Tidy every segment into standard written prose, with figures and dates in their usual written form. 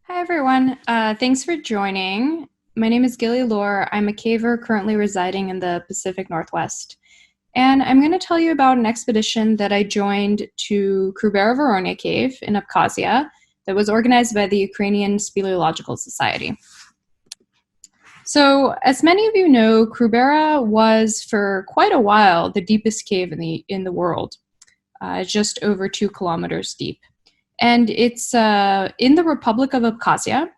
Hi, everyone. Thanks for joining. My name is Gilly Lore. I'm a caver currently residing in the Pacific Northwest. And I'm going to tell you about an expedition that I joined to Krubera Voronia Cave in Abkhazia that was organized by the Ukrainian Speleological Society. So, as many of you know, Krubera was for quite a while the deepest cave in the world, just over 2 kilometers deep. And it's in the Republic of Abkhazia,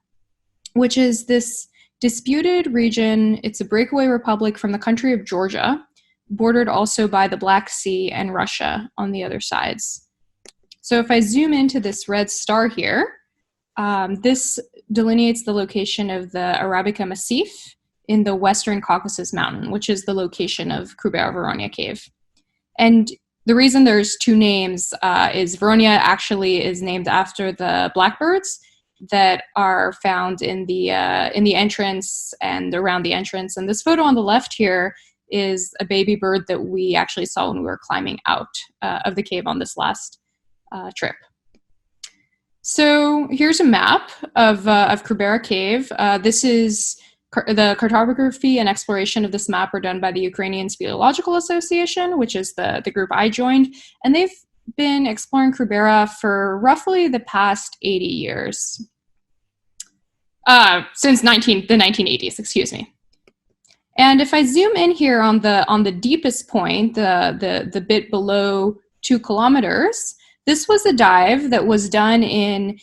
which is this disputed region. It's a breakaway republic from the country of Georgia, bordered also by the Black Sea and Russia on the other sides. So if I zoom into this red star here, this delineates the location of the Arabica Massif in the Western Caucasus Mountain, which is the location of Krubera Voronia Cave. And the reason there's two names is Voronia actually is named after the blackbirds that are found in the entrance and around the entrance. And this photo on the left here is a baby bird that we actually saw when we were climbing out of the cave on this last trip. So here's a map of Krubera Cave. This is the cartography and exploration of this map are done by the Ukrainian Speleological Association, which is the group I joined, and they've been exploring Krubera for roughly the past 80 years. Since the 1980s, excuse me. And if I zoom in here on the deepest point, the bit below 2 kilometers, this was a dive that was done in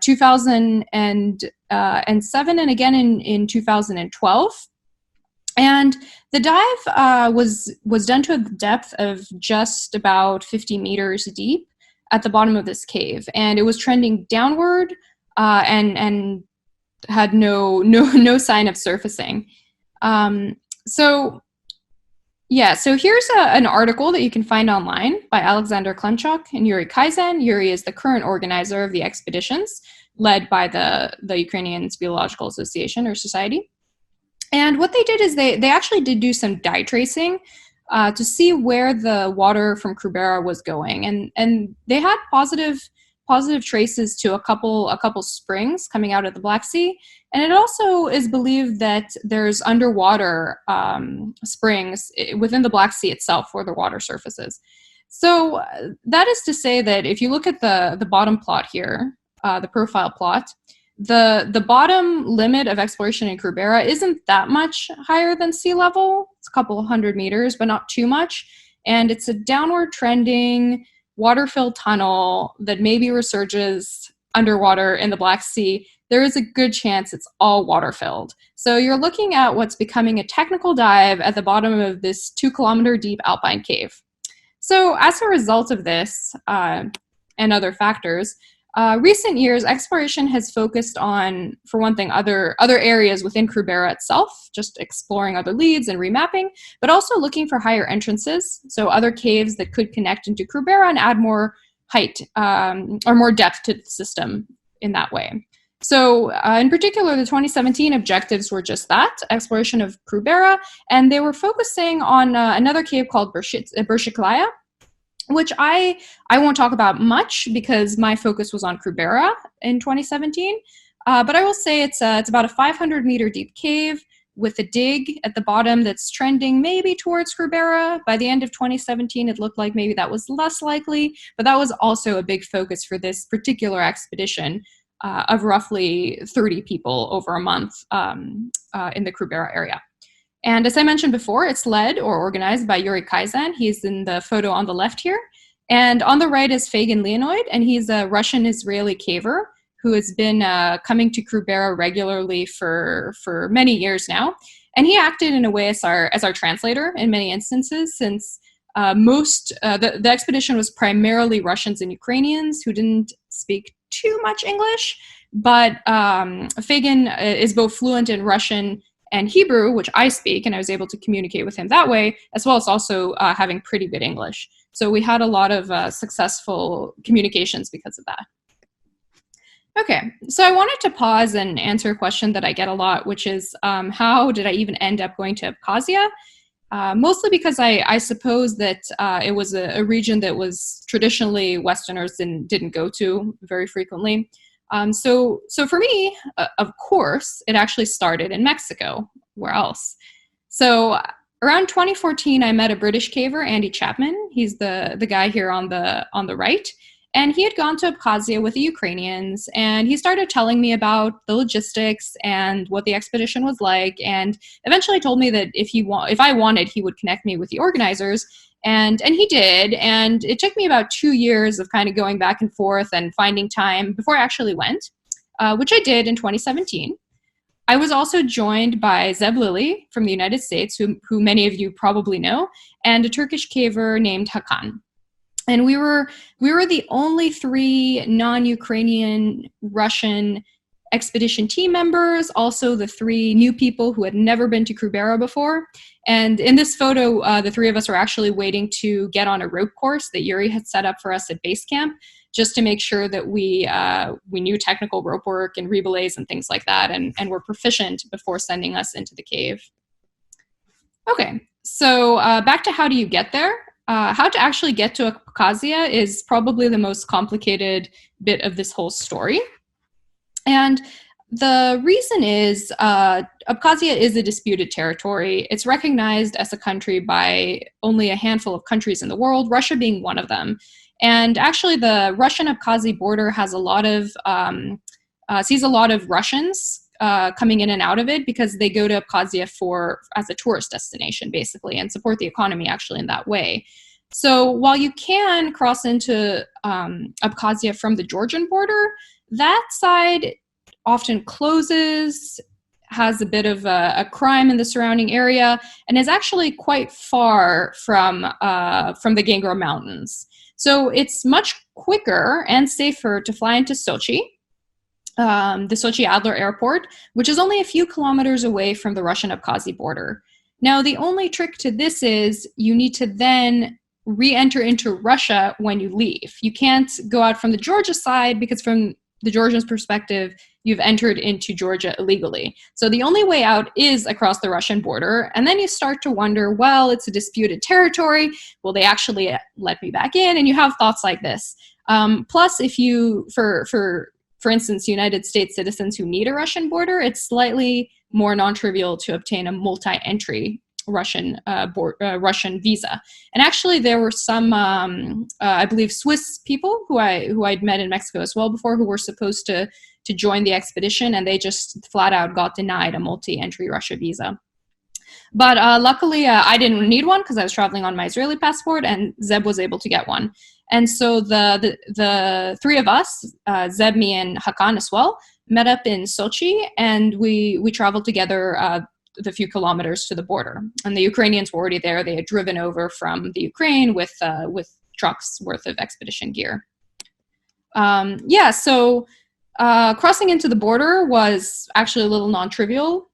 2007 and again in 2012. And the dive was done to a depth of just about 50 meters deep at the bottom of this cave, and it was trending downward and had no sign of surfacing. So here's an article that you can find online by Alexander Klemchuk and Yuri Kaizen. Yuri is the current organizer of the expeditions led by the Ukrainian Speleological Association or Society. And what they did is they actually did do some dye tracing to see where the water from Krubera was going. And they had positive traces to a couple springs coming out of the Black Sea. And it also is believed that there's underwater springs within the Black Sea itself where the water surfaces. So that is to say that if you look at the bottom plot here, the profile plot, the bottom limit of exploration in Krubera isn't that much higher than sea level. It's a couple hundred meters, but not too much. And it's a downward trending water-filled tunnel that maybe resurges underwater in the Black Sea. There is a good chance it's all water-filled. So you're looking at what's becoming a technical dive at the bottom of this 2-kilometer deep alpine cave. So as a result of this and other factors, recent years, exploration has focused on, for one thing, other areas within Krubera itself, just exploring other leads and remapping, but also looking for higher entrances, so other caves that could connect into Krubera and add more height or more depth to the system in that way. So in particular, the 2017 objectives were just that, exploration of Krubera, and they were focusing on another cave called Bershiklaya, which I won't talk about much because my focus was on Krubera in 2017. But I will say it's about a 500-meter deep cave with a dig at the bottom that's trending maybe towards Krubera. By the end of 2017, it looked like maybe that was less likely, but that was also a big focus for this particular expedition of roughly 30 people over a month in the Krubera area. And as I mentioned before, it's led or organized by Yuri Kaizen. He's in the photo on the left here. And on the right is Fagan Leonid, and he's a Russian-Israeli caver who has been coming to Krubera regularly for many years now. And he acted in a way as our translator in many instances, since the expedition was primarily Russians and Ukrainians who didn't speak too much English. But Fagan is both fluent in Russian and Hebrew, which I speak, and I was able to communicate with him that way, as well as also having pretty good English. So we had a lot of successful communications because of that. Okay, so I wanted to pause and answer a question that I get a lot, which is how did I even end up going to Abkhazia? Mostly because I suppose that it was a region that was traditionally Westerners didn't go to very frequently. So for me, of course, it actually started in Mexico. Where else? So around 2014, I met a British caver, Andy Chapman. He's the guy here on the right. And he had gone to Abkhazia with the Ukrainians, and he started telling me about the logistics and what the expedition was like, and eventually told me that if I wanted, he would connect me with the organizers, and he did. And it took me about 2 years of kind of going back and forth and finding time before I actually went, which I did in 2017. I was also joined by Zeb Lilly from the United States, who many of you probably know, and a Turkish caver named Hakan. And we were the only 3 non-Ukrainian Russian expedition team members, also the 3 new people who had never been to Krubera before. And in this photo, the 3 of us were actually waiting to get on a rope course that Yuri had set up for us at base camp, just to make sure that we knew technical rope work and rebelays and things like that, and were proficient before sending us into the cave. Okay, so back to how do you get there? How to actually get to Abkhazia is probably the most complicated bit of this whole story. And the reason is Abkhazia is a disputed territory. It's recognized as a country by only a handful of countries in the world, Russia being one of them. And actually the Russian-Abkhazi border has a lot of, sees a lot of Russians coming in and out of it because they go to Abkhazia as a tourist destination, basically, and support the economy actually in that way. So while you can cross into Abkhazia from the Georgian border, that side often closes, has a bit of a crime in the surrounding area, and is actually quite far from the Gangra Mountains. So it's much quicker and safer to fly into Sochi, the Sochi Adler Airport, which is only a few kilometers away from the Russian-Abkhazi border. Now, the only trick to this is you need to then re-enter into Russia when you leave. You can't go out from the Georgia side because from the Georgians' perspective, you've entered into Georgia illegally. So the only way out is across the Russian border. And then you start to wonder, well, it's a disputed territory. Will they actually let me back in? And you have thoughts like this. Plus, if you, for instance, United States citizens who need a Russian border, it's slightly more non-trivial to obtain a multi-entry Russian visa. And actually, there were some, I believe, Swiss people who I'd met in Mexico as well before, who were supposed to join the expedition, and they just flat out got denied a multi-entry Russia visa. But luckily, I didn't need one because I was traveling on my Israeli passport, and Zeb was able to get one. And so the 3 of us, Zeb, me, and Hakan as well, met up in Sochi, and we traveled together the few kilometers to the border. And the Ukrainians were already there. They had driven over from the Ukraine with trucks worth of expedition gear. So crossing into the border was actually a little non-trivial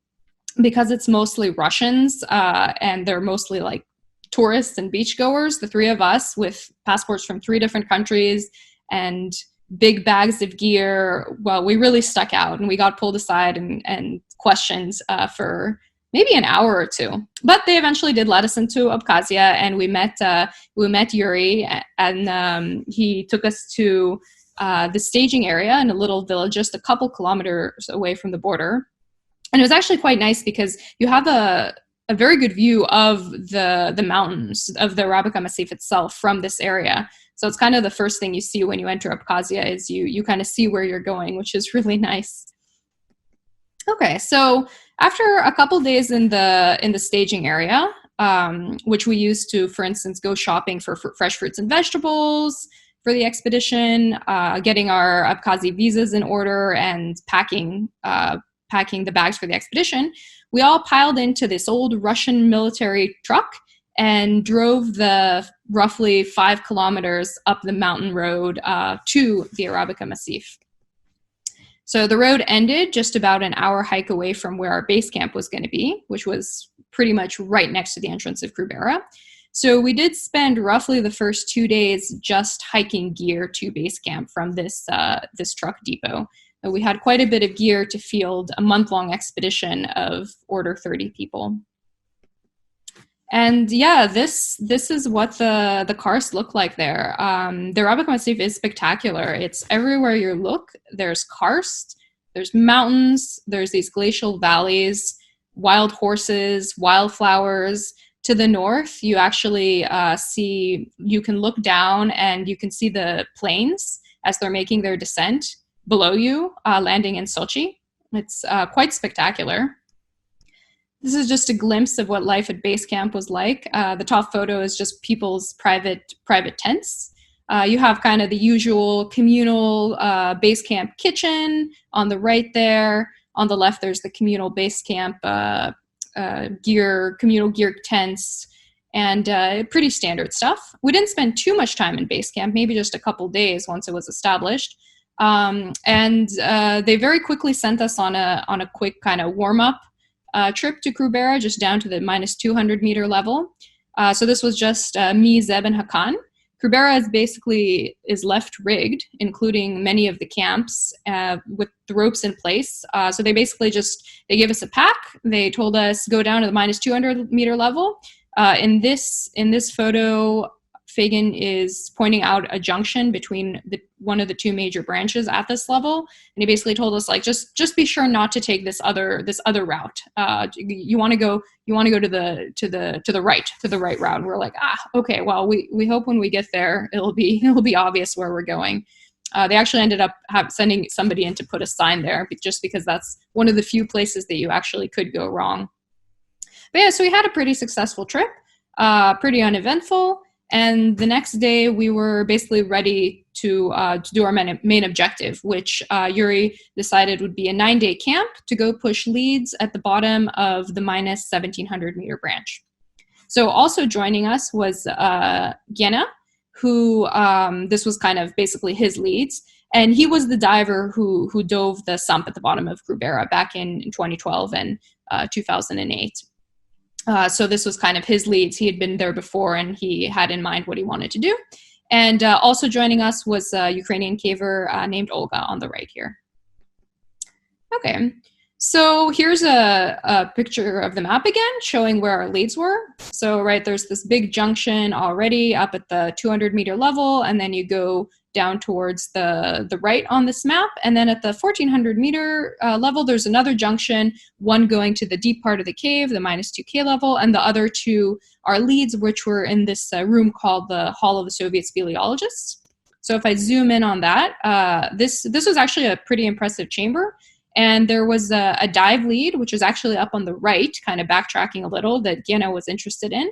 because it's mostly Russians and they're mostly like tourists and beachgoers. The 3 of us with passports from 3 different countries and big bags of gear, well, we really stuck out, and we got pulled aside and questioned for maybe an hour or 2. But they eventually did let us into Abkhazia, and we met Yuri, and he took us to the staging area in a little village just a couple kilometers away from the border. And it was actually quite nice because you have a very good view of the mountains of the Arabica Massif itself from this area. So it's kind of the first thing you see when you enter Abkhazia is you kind of see where you're going, which is really nice. Okay, so after a couple days in the staging area, which we used to, for instance, go shopping for fresh fruits and vegetables for the expedition, getting our Abkhazi visas in order, and packing the bags for the expedition, we all piled into this old Russian military truck and drove the roughly 5 kilometers up the mountain road to the Arabica Massif. So the road ended just about an hour hike away from where our base camp was going to be, which was pretty much right next to the entrance of Krubera. So we did spend roughly the first 2 days just hiking gear to base camp from this truck depot. We had quite a bit of gear to field a month-long expedition of order 30 people. And yeah, this is what the karst look like there. The Arabic Massif is spectacular. It's everywhere you look. There's karst, there's mountains, there's these glacial valleys, wild horses, wildflowers. To the north, you actually you can look down and you can see the planes as they're making their descent below you, landing in Sochi. It's quite spectacular. This is just a glimpse of what life at base camp was like. The top photo is just people's private tents. You have kind of the usual communal base camp kitchen on the right there. On the left, there's the communal base camp communal gear tents, and pretty standard stuff. We didn't spend too much time in base camp, maybe just a couple days once it was established. And they very quickly sent us on a quick kind of warm up trip to Krubera, just down to the minus 200 meter level. So this was just me, Zeb, and Hakan. Krubera is left rigged, including many of the camps with the ropes in place. So they basically they gave us a pack. They told us go down to the minus 200 meter level. In this photo, Fagan is pointing out a junction between one of the two major branches at this level, and he basically told us like just be sure not to take this other route. You want to go to the right route. And we're like, okay, well we hope when we get there it'll be obvious where we're going. They actually ended up sending somebody in to put a sign there, just because that's one of the few places that you actually could go wrong. But yeah, so we had a pretty successful trip, pretty uneventful. And the next day, we were basically ready to do our main objective, which Yuri decided would be a 9-day camp to go push leads at the bottom of the minus 1,700 meter branch. So also joining us was Gena, who this was kind of basically his leads. And he was the diver who dove the sump at the bottom of Krubera back in 2012 and 2008. So this was kind of his leads. He had been there before, and he had in mind what he wanted to do. And also joining us was a Ukrainian caver named Olga on the right here. Okay, so here's a picture of the map again, showing where our leads were. So there's this big junction already up at the 200 meter level, and then you go down towards the right on this map. And then at the 1,400 meter level, there's another junction, one going to the deep part of the cave, the minus 2K level, and the other two are leads, which were in this room called the Hall of the Soviet Speleologists. So if I zoom in on that, this was actually a pretty impressive chamber. And there was a dive lead, which was actually up on the right, kind of backtracking a little, that Gena was interested in.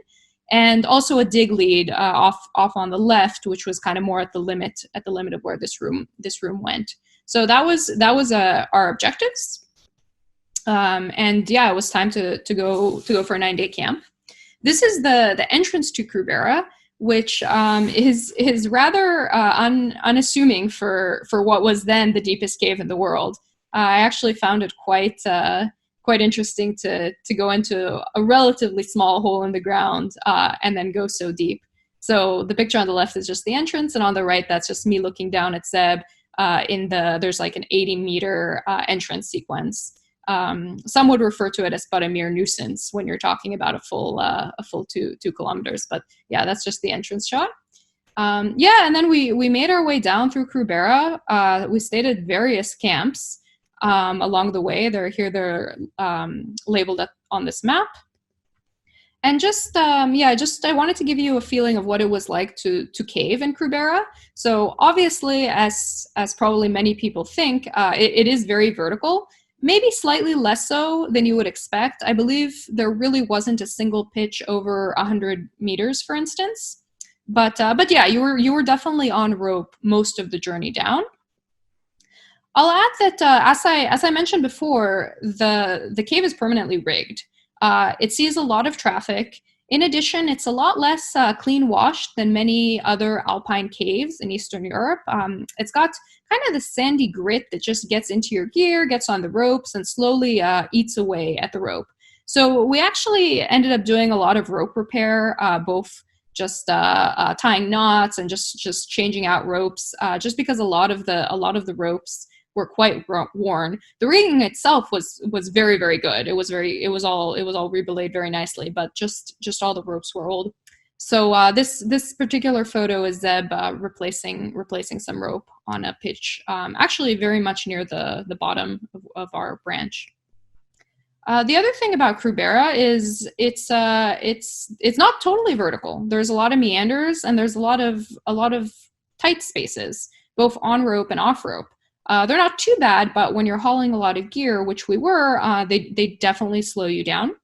And also a dig lead off on the left, which was kind of more at the limit of where this room went. So that was our objectives. And yeah, it was time to go for a 9-day camp. This is the entrance to Krubera, which is rather unassuming for what was then the deepest cave in the world. I actually found it quite interesting to go into a relatively small hole in the ground and then go so deep. So the picture on the left is just the entrance, and on the right, that's just me looking down at Zeb. There's like an 80-meter entrance sequence. Some would refer to it as but a mere nuisance when you're talking about a full 2 kilometers. But yeah, that's just the entrance shot. And then we made our way down through Krubera. We stayed at various camps along the way. They're labeled on this map. And I wanted to give you a feeling of what it was like to cave in Krubera. So obviously, as probably many people think, it is very vertical, maybe slightly less so than you would expect. I believe there really wasn't a single pitch over 100 meters, for instance. But yeah, you were definitely on rope most of the journey down. I'll add that as I mentioned before, the cave is permanently rigged. It sees a lot of traffic. In addition, it's a lot less clean washed than many other alpine caves in Eastern Europe. It's got kind of the sandy grit that just gets into your gear, gets on the ropes, and slowly eats away at the rope. So we actually ended up doing a lot of rope repair, both just tying knots and just changing out ropes, just because a lot of the ropes were quite worn. The rigging itself was very, very good. It was all rebelayed very nicely, but just all the ropes were old. So this particular photo is Zeb replacing some rope on a pitch, actually very much near the bottom of our branch. The other thing about Krubera is it's not totally vertical. There's a lot of meanders, and there's a lot of tight spaces, both on rope and off rope. They're not too bad, but when you're hauling a lot of gear, which we were, they definitely slow you down.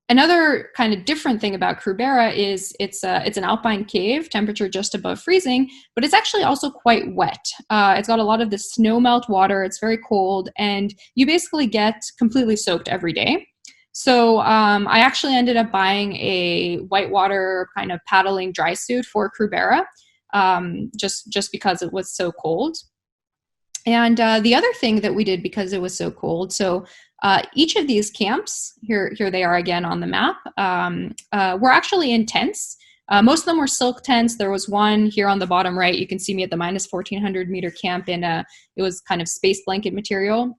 Another kind of different thing about Krubera is it's an alpine cave, temperature just above freezing, but it's actually also quite wet. It's got a lot of the snow melt water. It's very cold, and you basically get completely soaked every day. So I actually ended up buying a whitewater kind of paddling dry suit for Krubera, just because it was so cold. And the other thing that we did because it was so cold, so each of these camps, here they are again on the map, were actually in tents. Most of them were silk tents. There was one here on the bottom right. You can see me at the minus 1400 meter camp in it was kind of space blanket material.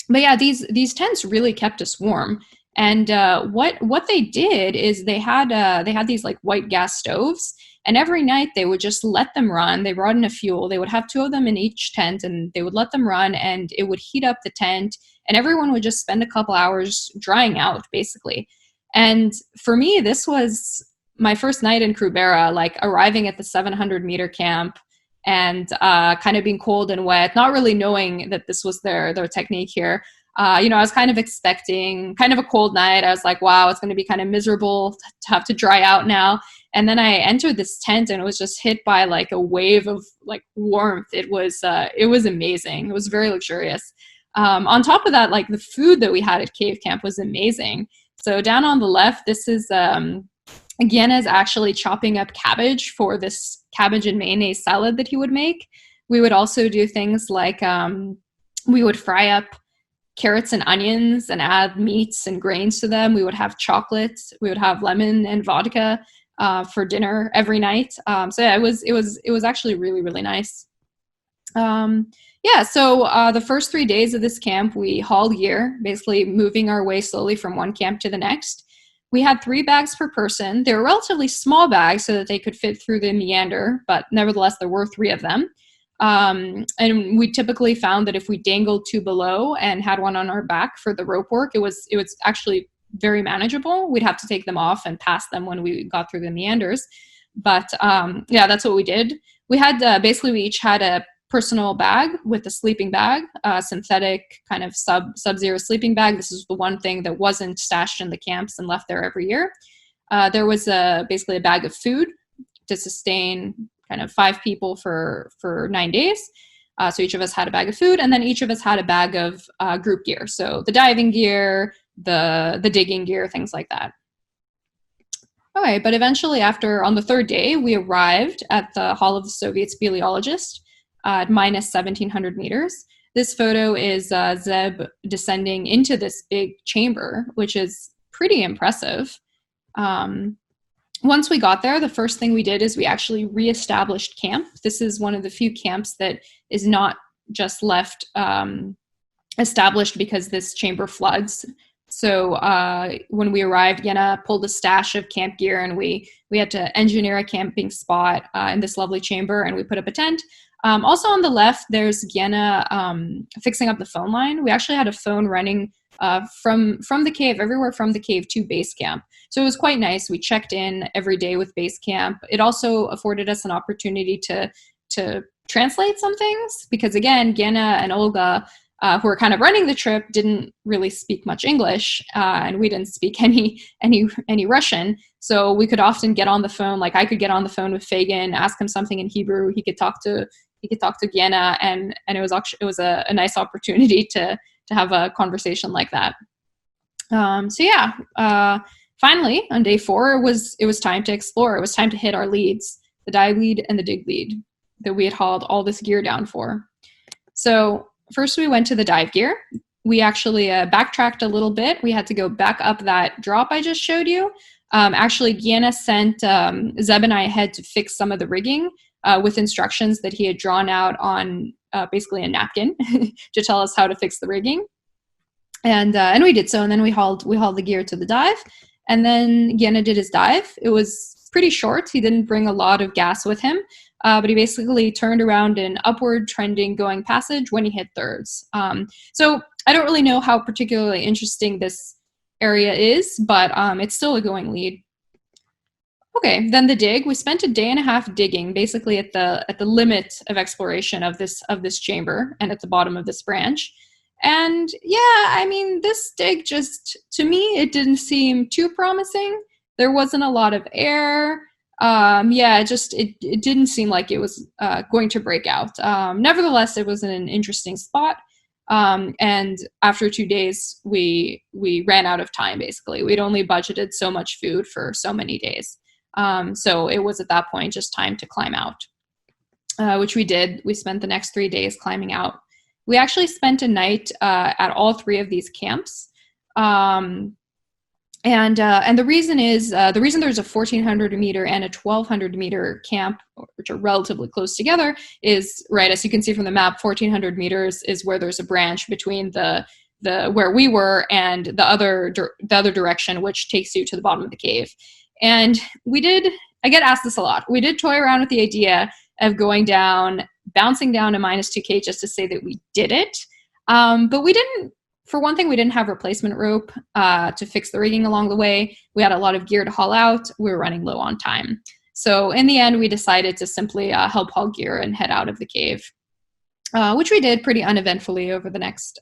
But yeah, these tents really kept us warm. And what they did is they had these like white gas stoves, and every night they would just let them run. They brought in a fuel. They would have 2 of them in each tent, and they would let them run, and it would heat up the tent, and everyone would just spend a couple hours drying out, basically. And for me, this was my first night in Krubera, like arriving at the 700 meter camp and kind of being cold and wet, not really knowing that this was their technique here. I was kind of expecting kind of a cold night. I was like, wow, it's going to be kind of miserable to have to dry out now. And then I entered this tent, and it was just hit by like a wave of like warmth. It was amazing. It was very luxurious. On top of that, like the food that we had at Cave Camp was amazing. So down on the left, this is Gienna is actually chopping up cabbage for this cabbage and mayonnaise salad that he would make. We would also do things like we would fry up carrots and onions and add meats and grains to them. We would have chocolate. We would have lemon and vodka for dinner every night. So yeah, it was actually really, really nice. So the first 3 days of this camp, we hauled gear, basically moving our way slowly from one camp to the next. We had 3 bags per person. They were relatively small bags so that they could fit through the meander, but nevertheless, there were 3 of them. And we typically found that if we dangled 2 below and had one on our back for the rope work, it was actually very manageable. We'd have to take them off and pass them when we got through the meanders. But that's what we did. We had basically we each had a personal bag with a sleeping bag, synthetic kind of sub-zero sleeping bag. This is the one thing that wasn't stashed in the camps and left there every year. There was basically a bag of food to sustain kind of 5 people for 9 days. So each of us had a bag of food, and then each of us had a bag of group gear. So the diving gear, the digging gear, things like that. Okay, but eventually on the 3rd day, we arrived at the Hall of the Soviet Speleologist at minus 1700 meters. This photo is Zeb descending into this big chamber, which is pretty impressive. Once we got there, the first thing we did is we actually reestablished camp. This is one of the few camps that is not just left established because this chamber floods. So when we arrived, Yenna pulled a stash of camp gear, and we had to engineer a camping spot in this lovely chamber, and we put up a tent. Also on the left, there's Yenna fixing up the phone line. We actually had a phone running from the cave, everywhere from the cave to base camp. So it was quite nice. We checked in every day with base camp. It also afforded us an opportunity to translate some things, because again, Yenna and Olga, who were kind of running the trip, didn't really speak much English, and we didn't speak any Russian. So we could often get on the phone. Like I could get on the phone with Fagan, ask him something in Hebrew. He could talk to Yenna, and it was a nice opportunity to have a conversation like that. Finally on day 4, it was time to explore. It was time to hit our leads, the dive lead and the dig lead that we had hauled all this gear down for. So first we went to the dive gear. We actually backtracked a little bit. We had to go back up that drop I just showed you. Actually, Gienna sent Zeb and I ahead to fix some of the rigging with instructions that he had drawn out on basically a napkin to tell us how to fix the rigging. And we did so, and then we hauled the gear to the dive, and then Gienah did his dive. It was pretty short. He didn't bring a lot of gas with him, but he basically turned around in upward trending going passage when he hit thirds. So I don't really know how particularly interesting this area is, but it's still a going lead. Okay, then the dig. We spent a day and a half digging, basically at the limit of exploration of this chamber and at the bottom of this branch. And yeah, I mean, this dig just, to me, it didn't seem too promising. There wasn't a lot of air. It didn't seem like it was going to break out. Nevertheless, it was in an interesting spot. And after 2 days, we ran out of time, basically. We'd only budgeted so much food for so many days. So it was at that point just time to climb out, which we did. We spent the next 3 days climbing out. We actually spent a night at all 3 of these camps. And the reason is, the reason there's a 1,400 meter and a 1,200 meter camp, which are relatively close together, is, right, as you can see from the map, 1,400 meters is where there's a branch between the where we were and the other direction, which takes you to the bottom of the cave. And I get asked this a lot. We did toy around with the idea of going down, bouncing down to -2K just to say that we did it. But we didn't, for one thing, we didn't have replacement rope to fix the rigging along the way. We had a lot of gear to haul out. We were running low on time. So in the end, we decided to simply help haul gear and head out of the cave, which we did pretty uneventfully over the next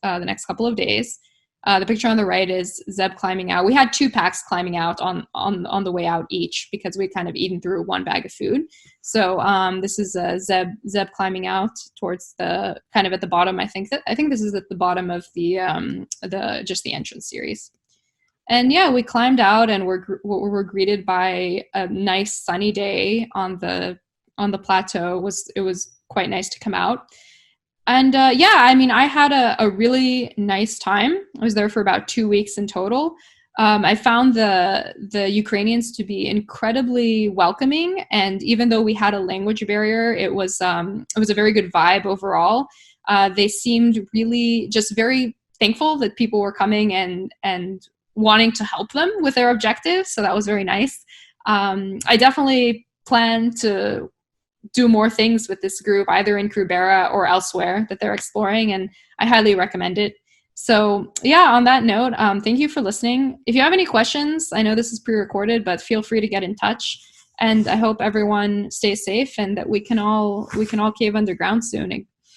couple of days. The picture on the right is Zeb climbing out. We had 2 packs climbing out on the way out each because we'd kind of eaten through 1 bag of food. So this is Zeb climbing out towards the kind of at the bottom. I think this is at the bottom of the entrance series. And yeah, we climbed out and we're greeted by a nice sunny day on the plateau. It was quite nice to come out. And I mean, I had a really nice time. I was there for about 2 weeks in total. I found the Ukrainians to be incredibly welcoming, and even though we had a language barrier, it was a very good vibe overall. They seemed really just very thankful that people were coming and wanting to help them with their objectives. So that was very nice. I definitely plan to do more things with this group, either in Krubera or elsewhere that they're exploring, and I highly recommend it. So yeah, on that note, thank you for listening. If you have any questions, I know this is pre-recorded, but feel free to get in touch. And I hope everyone stays safe and that we can all cave underground soon